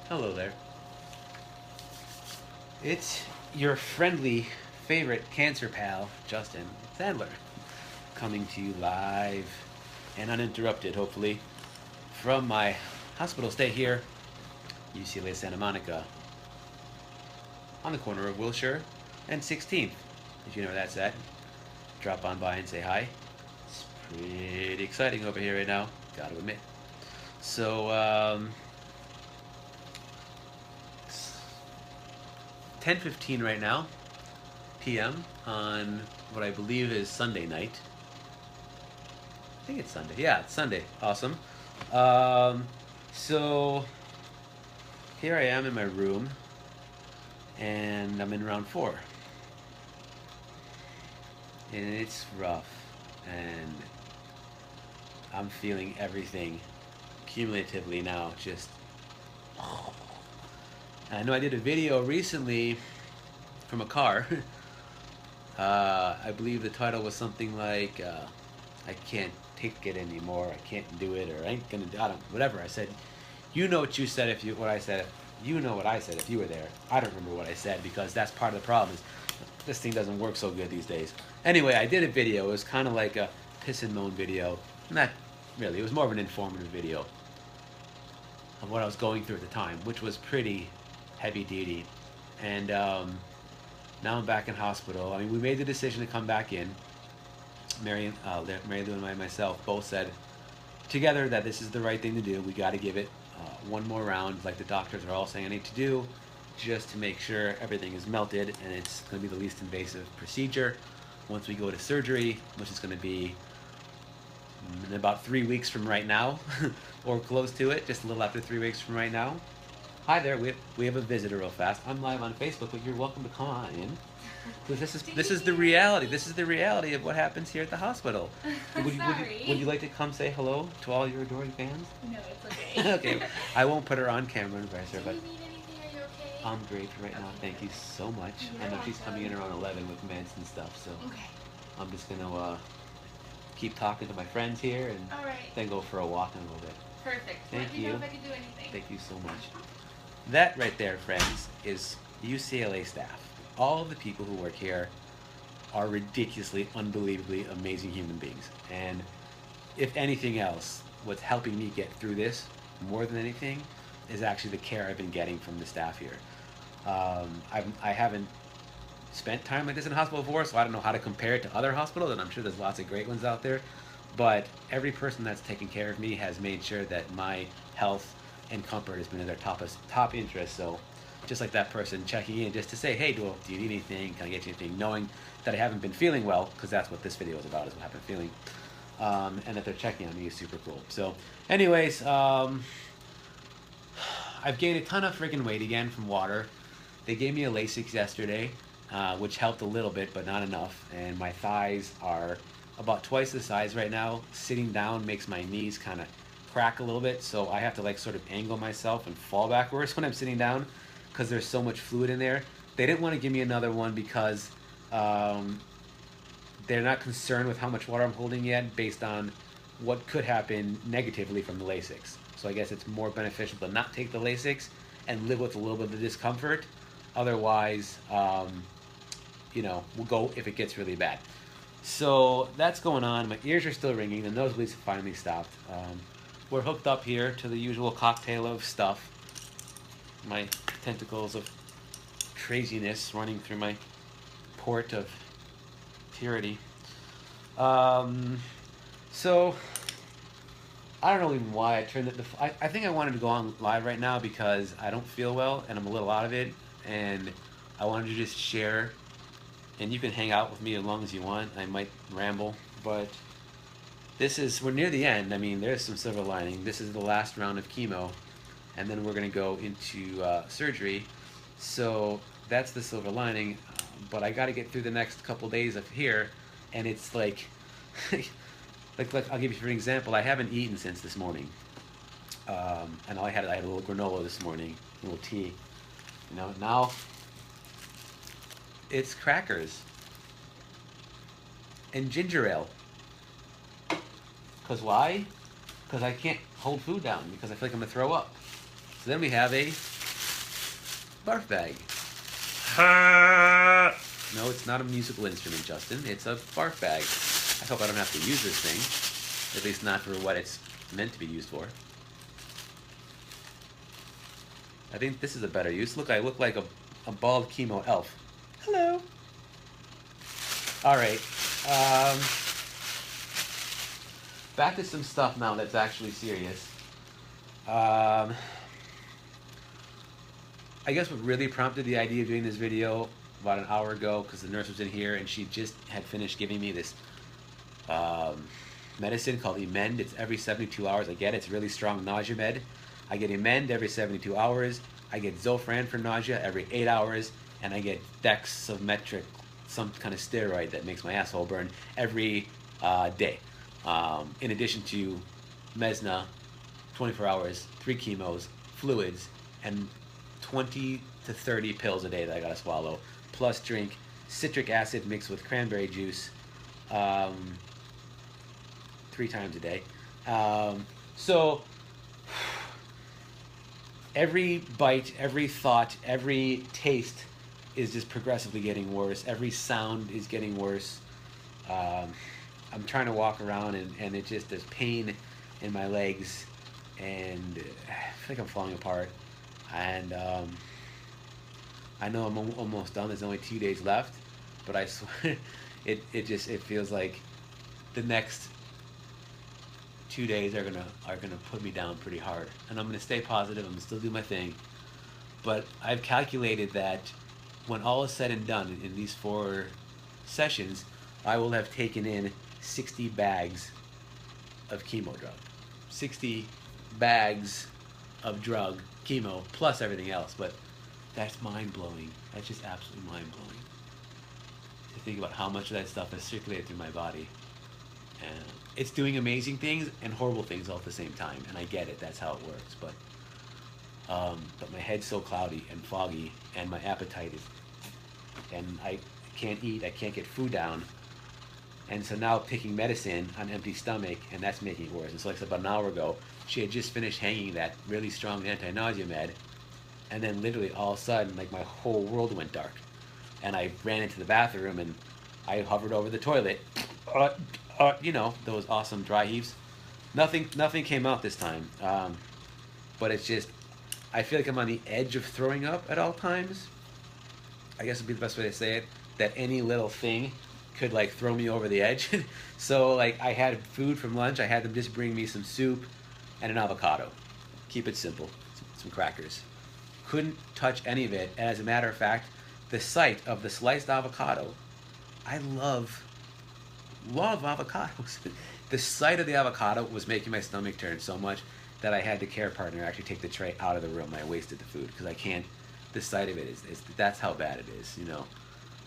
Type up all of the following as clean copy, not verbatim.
Hello there. It's your friendly favorite cancer pal, Justin Sandler, coming to you live and uninterrupted, hopefully, from my hospital stay here, UCLA Santa Monica, on the corner of Wilshire and 16th. If you know where that's at, drop on by and say hi. It's pretty exciting over here right now, gotta admit. So, 10:15 right now, p.m. on what I believe is Sunday night. I think it's Sunday. Yeah, it's Sunday. Awesome. Um, so here I am in my room, and I'm in round 4, and it's rough, and I'm feeling everything cumulatively now. Just, and I know I did a video recently from a car. I believe the title was something like, I can't take it anymore, I can't do it, or I ain't gonna do, I don't, whatever I said. You know what you said if you, what I said, you know what I said if you were there. I don't remember what I said because that's part of the problem is this thing doesn't work so good these days. Anyway, I did a video. It was kind of like a piss and moan video. Not really, it was more of an informative video of what I was going through at the time, which was pretty heavy duty. And now I'm back in hospital. I mean, we made the decision to come back in. Mary Lou and I myself both said together that this is the right thing to do. We got to give it one more round, like the doctors are all saying I need to do, just to make sure everything is melted and it's going to be the least invasive procedure. Once we go to surgery, which is going to be in about 3 weeks from right now, or close to it, just a little after 3 weeks from right now. Hi there, we have a visitor real fast. I'm live on Facebook, but you're welcome to come on in. This is the reality. This is the reality of what happens here at the hospital. Would you like to come say hello to all your adoring fans? No, it's okay. Okay, I won't put her on camera and embarrass her, Do but you need anything? Are you okay? I'm great right now. Thank you so much. I know she's coming in around 11 with meds and stuff, so Okay. I'm just gonna keep talking to my friends here and All right. then go for a walk in a little bit. Perfect. Thank Let me know you. if I can do anything. Thank you so much. That right there, friends, is UCLA staff. All of the people who work here are ridiculously, unbelievably amazing human beings. And if anything else, what's helping me get through this more than anything is actually the care I've been getting from the staff here. I haven't spent time like this in a hospital before, so I don't know how to compare it to other hospitals, and I'm sure there's lots of great ones out there. But every person that's taken care of me has made sure that my health and comfort has been in their top interest. So just like that person checking in just to say, hey, do you need anything? Can I get you anything? Knowing that I haven't been feeling well, because that's what this video is about, is what I've been feeling. And that they're checking on me is super cool. So anyways, I've gained a ton of freaking weight again from water. They gave me a Lasix yesterday, which helped a little bit, but not enough. And my thighs are about twice the size right now. Sitting down makes my knees kind of crack a little bit, so I have to like sort of angle myself and fall backwards when I'm sitting down because there's so much fluid in there. They didn't want to give me another one because they're not concerned with how much water I'm holding yet based on what could happen negatively from the Lasix. So I guess it's more beneficial to not take the Lasix and live with a little bit of the discomfort. Otherwise, we'll go if it gets really bad. So that's going on. My ears are still ringing. The nosebleeds have finally stopped. We're hooked up here to the usual cocktail of stuff. My tentacles of craziness running through my port of purity. So I don't know even why I turned it. I think I wanted to go on live right now because I don't feel well and I'm a little out of it, and I wanted to just share. And you can hang out with me as long as you want. I might ramble, but we're near the end. I mean, there's some silver lining. This is the last round of chemo, and then we're going to go into surgery. So that's the silver lining. But I got to get through the next couple days of here, and it's like, like I'll give you for an example. I haven't eaten since this morning, and I had a little granola this morning, a little tea. Now it's crackers and ginger ale. Why? Because I can't hold food down because I feel like I'm going to throw up. So then we have a barf bag. No, it's not a musical instrument, Justin. It's a barf bag. I hope I don't have to use this thing. At least not for what it's meant to be used for. I think this is a better use. Look, I look like a bald chemo elf. Hello. All right. Back to some stuff now that's actually serious. I guess what really prompted the idea of doing this video about an hour ago, because the nurse was in here and she just had finished giving me this medicine called Emend. It's every 72 hours I get it. It's really strong nausea med. I get Emend every 72 hours. I get Zofran for nausea every 8 hours. And I get dexametric, some kind of steroid that makes my asshole burn, every day. In addition to Mesna, 24 hours, 3 chemos, fluids, and 20 to 30 pills a day that I gotta swallow, plus drink citric acid mixed with cranberry juice 3 times a day. So every bite, every thought, every taste is just progressively getting worse. Every sound is getting worse. I'm trying to walk around and it just, there's pain in my legs and I feel like I'm falling apart. And I know I'm almost done. There's only 2 days left, but I swear it feels like the next 2 days are gonna put me down pretty hard. And I'm gonna stay positive. I'm gonna still do my thing. But I've calculated that when all is said and done in these 4 sessions, I will have taken in 60 bags of chemo drug. 60 bags of drug, chemo, plus everything else. But that's mind-blowing. That's just absolutely mind-blowing. To think about how much of that stuff has circulated through my body. And it's doing amazing things and horrible things all at the same time. And I get it. That's how it works. But my head's so cloudy and foggy, and my appetite is, and I can't eat. I can't get food down. And so now taking medicine on an empty stomach, and that's making it worse. And so like about an hour ago, she had just finished hanging that really strong anti-nausea med, and then literally all of a sudden, like my whole world went dark. And I ran into the bathroom and I hovered over the toilet. You know, those awesome dry heaves. Nothing came out this time. But it's just, I feel like I'm on the edge of throwing up at all times. I guess would be the best way to say it. That any little thing could like throw me over the edge. So like I had food from lunch. I had them just bring me some soup and an avocado. Keep it simple. Some crackers. Couldn't touch any of it. And as a matter of fact, the sight of the sliced avocado, I love avocados. The sight of the avocado was making my stomach turn so much that I had the care partner actually take the tray out of the room. I wasted the food because I can't. The sight of it is that's how bad it is, you know.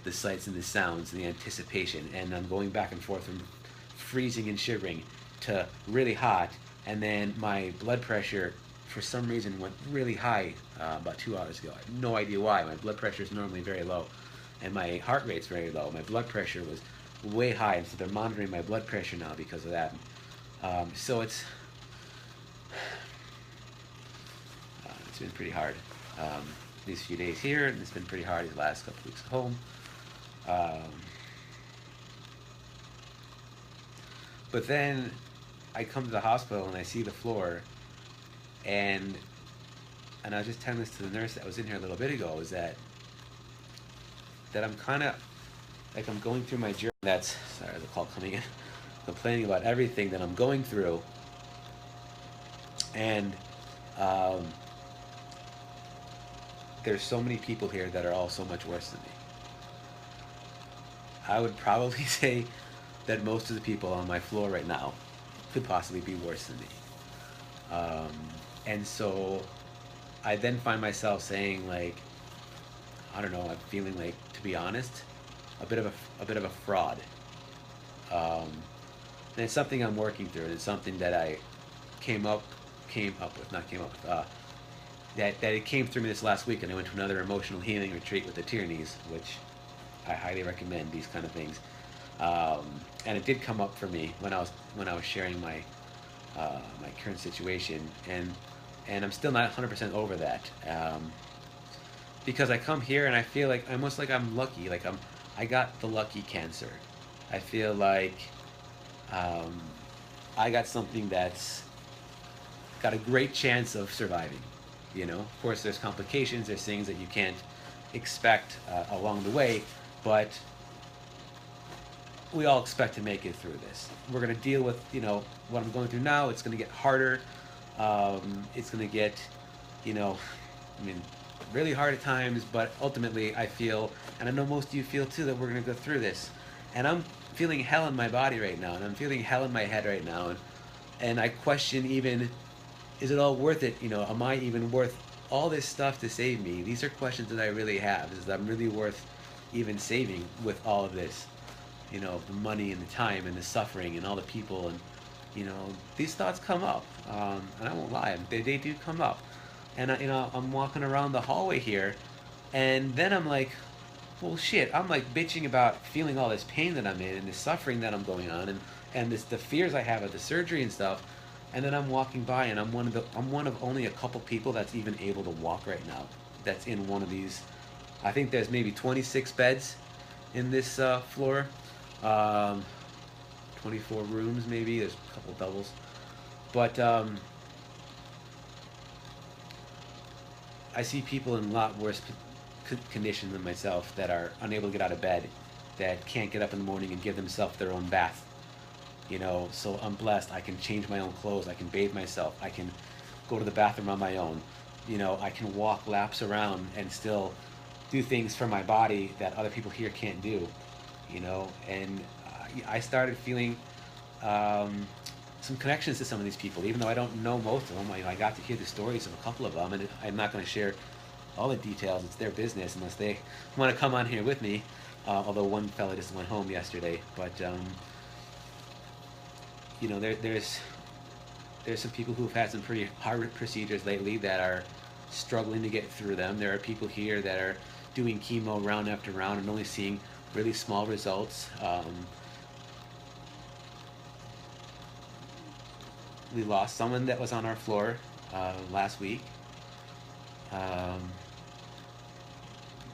The sights and the sounds and the anticipation, and I'm going back and forth from freezing and shivering to really hot, and then my blood pressure for some reason went really high about 2 hours ago. I have no idea why. My blood pressure is normally very low, and my heart rate's very low. My blood pressure was way high, and so they're monitoring my blood pressure now because of that. So it's been pretty hard these few days here, and it's been pretty hard these last couple weeks at home. But then I come to the hospital and I see the floor, and I was just telling this to the nurse that was in here a little bit ago, is that I'm kind of like I'm going through my journey. That's, sorry, the call coming in, complaining about everything that I'm going through, and there's so many people here that are all so much worse than me. I would probably say that most of the people on my floor right now could possibly be worse than me. And so I then find myself saying, like, I don't know, I'm feeling like, to be honest, a bit of a fraud. And it's something I'm working through, and it's something that I came up with, that it came through me this last week, and I went to another emotional healing retreat with the Tierney's, which I highly recommend these kind of things. And it did come up for me when I was sharing my my current situation, and I'm still not 100% over that. because I come here and I feel like almost like I'm lucky, like I got the lucky cancer. I feel like um, I got something that's got a great chance of surviving. You know, of course, there's complications, there's things that you can't expect along the way, but we all expect to make it through this. We're going to deal with, what I'm going through now. It's going to get harder. It's going to get, you know, I mean, really hard at times, but ultimately I feel, and I know most of you feel too, that we're going to go through this. And I'm feeling hell in my body right now, and I'm feeling hell in my head right now. And I question even, is it all worth it? Am I even worth all this stuff to save me? These are questions that I really have. Is I'm really worth even saving with all of this? The money and the time and the suffering and all the people, and these thoughts come up, and I won't lie, they do come up. And I'm walking around the hallway here, and then I'm like, well, shit, I'm like bitching about feeling all this pain that I'm in and the suffering that I'm going on, and the fears I have of the surgery and stuff. And then I'm walking by, and I'm one of only a couple people that's even able to walk right now, that's in one of these. I think there's maybe 26 beds in this floor. 24 rooms maybe. There's a couple doubles, but I see people in a lot worse condition than myself that are unable to get out of bed, that can't get up in the morning and give themselves their own bath. So I'm blessed. I can change my own clothes. I can bathe myself. I can go to the bathroom on my own. I can walk laps around and still do things for my body that other people here can't do. And I started feeling some connections to some of these people, even though I don't know most of them. I got to hear the stories of a couple of them, and I'm not going to share all the details. It's their business unless they want to come on here with me. Although one fella just went home yesterday, but there's some people who've had some pretty hard procedures lately that are struggling to get through them. There are people here that are doing chemo round after round and only seeing really small results. We lost someone that was on our floor last week.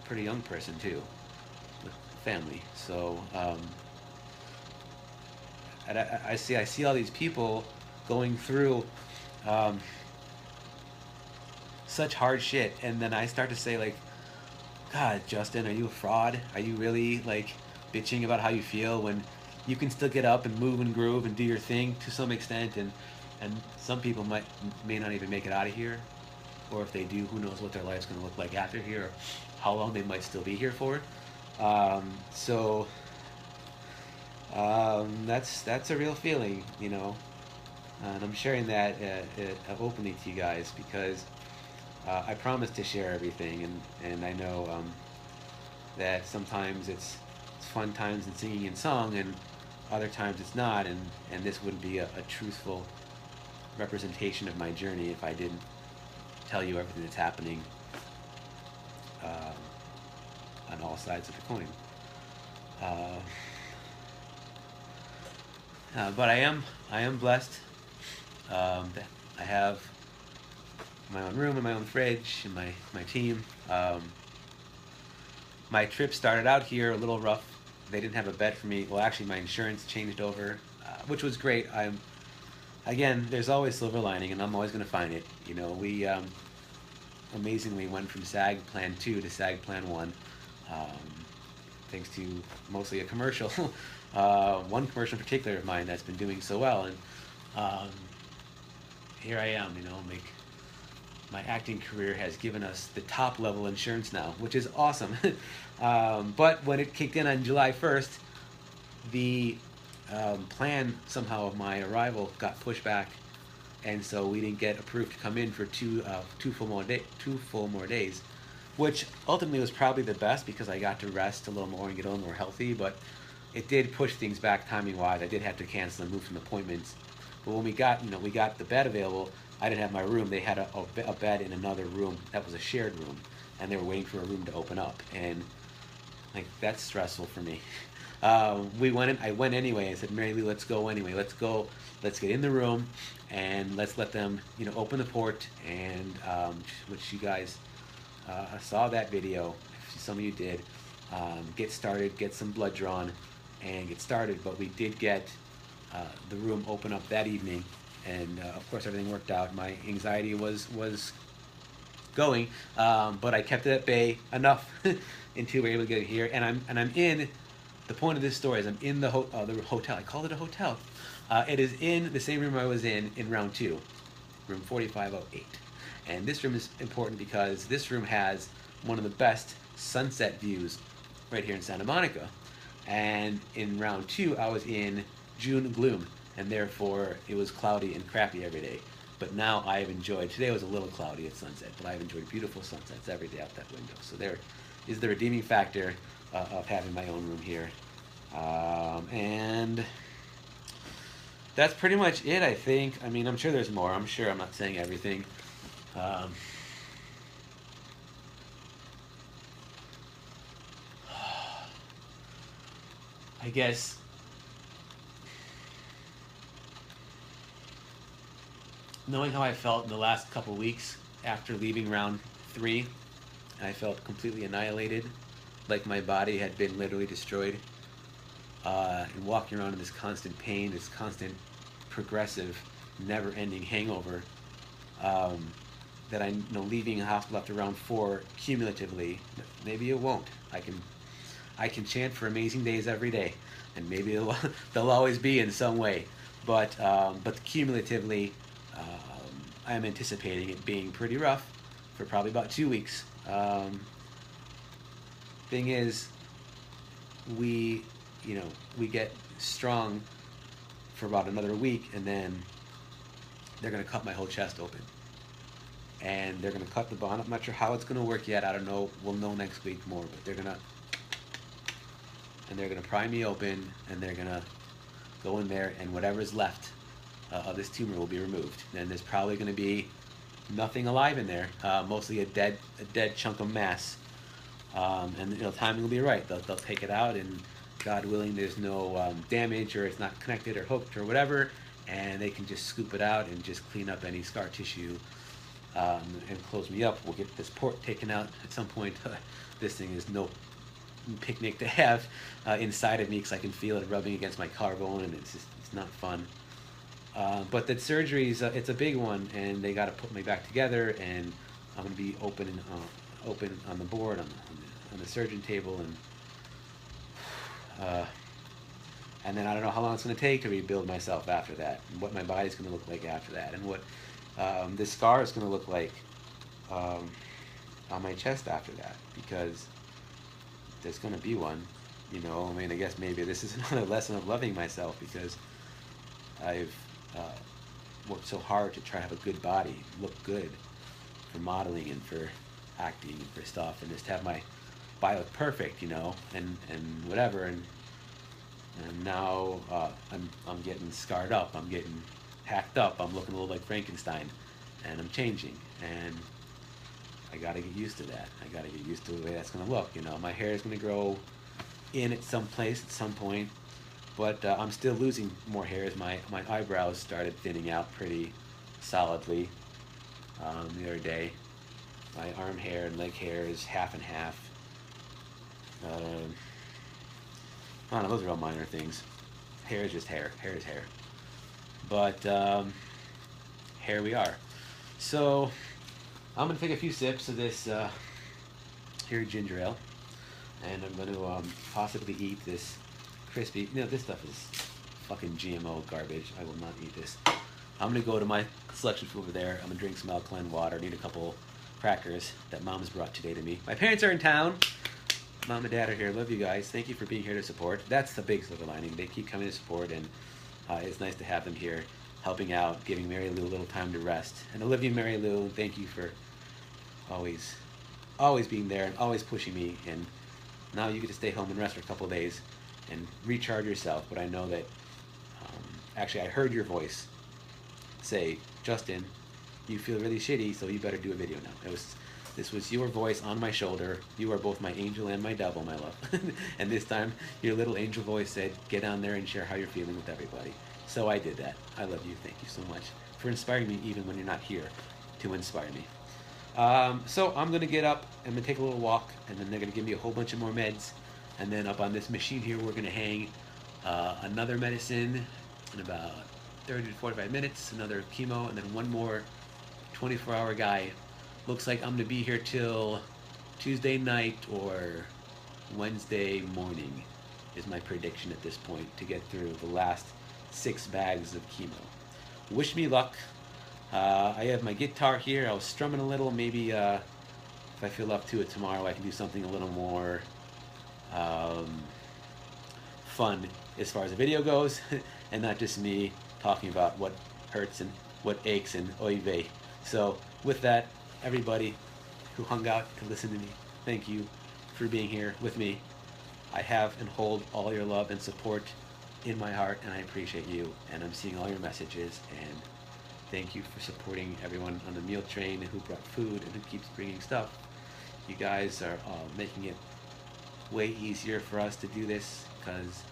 Pretty young person too, with family. So and I see all these people going through such hard shit, and then I start to say, like, God, Justin, are you a fraud? Are you really like bitching about how you feel when you can still get up and move and groove and do your thing to some extent, and some people may not even make it out of here, or if they do, who knows what their life's going to look like after here, or how long they might still be here for. So that's a real feeling, and I'm sharing that openly to you guys because I promise to share everything, and I know that sometimes it's fun times and singing and song, and other times it's not, and this wouldn't be a truthful representation of my journey if I didn't tell you everything that's happening on all sides of the coin. But I am blessed. I have my own room and my own fridge and my team. My trip started out here a little rough. They didn't have a bed for me. Well, actually, my insurance changed over, which was great. Again, there's always silver lining, and I'm always going to find it. We amazingly went from SAG Plan 2 to SAG Plan 1, thanks to mostly a commercial, one commercial in particular of mine that's been doing so well. And here I am, my acting career has given us the top level insurance now, which is awesome. But when it kicked in on July 1st, the plan somehow of my arrival got pushed back, and so we didn't get approved to come in for two full more days, which ultimately was probably the best because I got to rest a little more and get a little more healthy. But it did push things back timing wise. I did have to cancel and move some appointments. But when we got the bed available, I didn't have my room. They had a bed in another room that was a shared room, and they were waiting for a room to open up, and like that's stressful for me. We went in. I went anyway. I said, Mary Lou, let's go anyway. Let's go. Let's get in the room, and let's let them, open the port. And which you guys saw that video. Some of you did. Get started, get some blood drawn, and get started. But we did get the room open up that evening, and of course everything worked out. My anxiety was going, but I kept it at bay enough until we were able to get it here. And I'm in. The point of this story is I'm in the hotel. I called it a hotel. It is in the same room I was in round 2, room 4508. And this room is important because this room has one of the best sunset views right here in Santa Monica. And in round 2, I was in June gloom, and therefore it was cloudy and crappy every day. But now I have enjoyed, today was a little cloudy at sunset, but I've enjoyed beautiful sunsets every day out that window. So there is the redeeming factor of having my own room here. And that's pretty much it, I think. I mean, I'm sure there's more. I'm sure I'm not saying everything. I guess knowing how I felt in the last couple weeks after leaving round 3, I felt completely annihilated, like my body had been literally destroyed, and walking around in this constant pain, this constant progressive, never-ending hangover, that I know leaving the hospital after round 4 cumulatively, maybe it won't. I can chant for amazing days every day, and maybe they'll always be in some way, but cumulatively, I'm anticipating it being pretty rough for probably about 2 weeks. Thing is, we get strong for about another week, and then they're going to cut my whole chest open. And they're going to cut the bone. I'm not sure how it's going to work yet. I don't know. We'll know next week more, but they're going to pry me open, and they're going to go in there, and whatever's left of this tumor will be removed. And there's probably going to be nothing alive in there, mostly a dead chunk of mass. And timing will be right. They'll take it out, and God willing, there's no damage, or it's not connected or hooked or whatever, and they can just scoop it out and just clean up any scar tissue, and close me up. We'll get this port taken out at some point. This thing is no picnic to have inside of me, because I can feel it rubbing against my collarbone, and it's not fun. But that surgery it's a big one, and they got to put me back together, and I'm going to be open on the board, on the surgeon table, and then I don't know how long it's going to take to rebuild myself after that, and what my body's going to look like after that, and what this scar is going to look like on my chest after that, because there's going to be one. I mean, I guess maybe this is another lesson of loving myself, because I've worked so hard to try to have a good body, look good for modeling and for acting and for stuff, and just have my body look perfect, and whatever, and now I'm getting scarred up, I'm getting hacked up, I'm looking a little like Frankenstein, and I'm changing, and I gotta get used to that. I gotta get used to the way that's gonna look. My hair is gonna grow in at some place at some point, but I'm still losing more hair as my eyebrows started thinning out pretty solidly the other day. My arm hair and leg hair is half and half. I don't know, those are all minor things. Hair is just hair. Hair is hair. But here we are. So I'm going to take a few sips of this here ginger ale, and I'm going to possibly eat this crispy. This stuff is fucking GMO garbage. I will not eat this. I'm going to go to my selection food over there. I'm going to drink some alkaline water, need a couple crackers that Mom's brought today to me. My parents are in town. Mom and Dad are here. Love you guys. Thank you for being here to support. That's the big silver lining. They keep coming to support, and it's nice to have them here, helping out, giving Mary Lou a little time to rest. And Olivia and Mary Lou, thank you for always being there and always pushing me. And now you get to stay home and rest for a couple of days and recharge yourself. But I know that, actually, I heard your voice say, Justin, you feel really shitty, so you better do a video now. This was your voice on my shoulder. You are both my angel and my devil, my love. And this time, your little angel voice said, get on there and share how you're feeling with everybody. So I did that. I love you. Thank you so much for inspiring me, even when you're not here, to inspire me. So I'm gonna get up. I'm gonna take a little walk, and then they're gonna give me a whole bunch of more meds. And then up on this machine here, we're gonna hang another medicine in about 30 to 45 minutes, another chemo, and then one more 24-hour guy. Looks like I'm gonna be here till Tuesday night or Wednesday morning is my prediction at this point to get through the last 6 bags of chemo. Wish me luck. I have my guitar here. I was strumming a little. Maybe if I feel up to it tomorrow, I can do something a little more fun as far as the video goes, and not just me talking about what hurts and what aches and oy vey. So with that, everybody who hung out to listen to me, thank you for being here with me. I have and hold all your love and support in my heart, and I appreciate you, and I'm seeing all your messages, and thank you for supporting everyone on the meal train who brought food and who keeps bringing stuff. You guys are making it way easier for us to do this because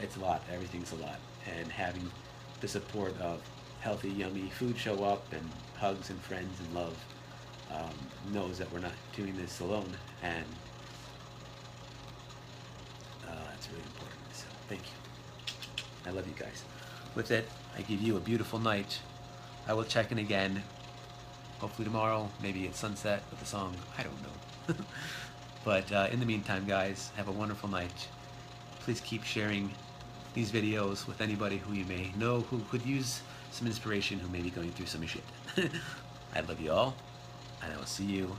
it's a lot. Everything's a lot, and having the support of healthy, yummy food show up, and hugs and friends and love knows that we're not doing this alone, and that's really important. So thank you. I love you guys. With it, I give you a beautiful night. I will check in again, hopefully tomorrow, maybe at sunset with the song. I don't know. But in the meantime, guys, have a wonderful night. Please keep sharing these videos with anybody who you may know who could use some inspiration, who may be going through some shit. I love you all, and I will see you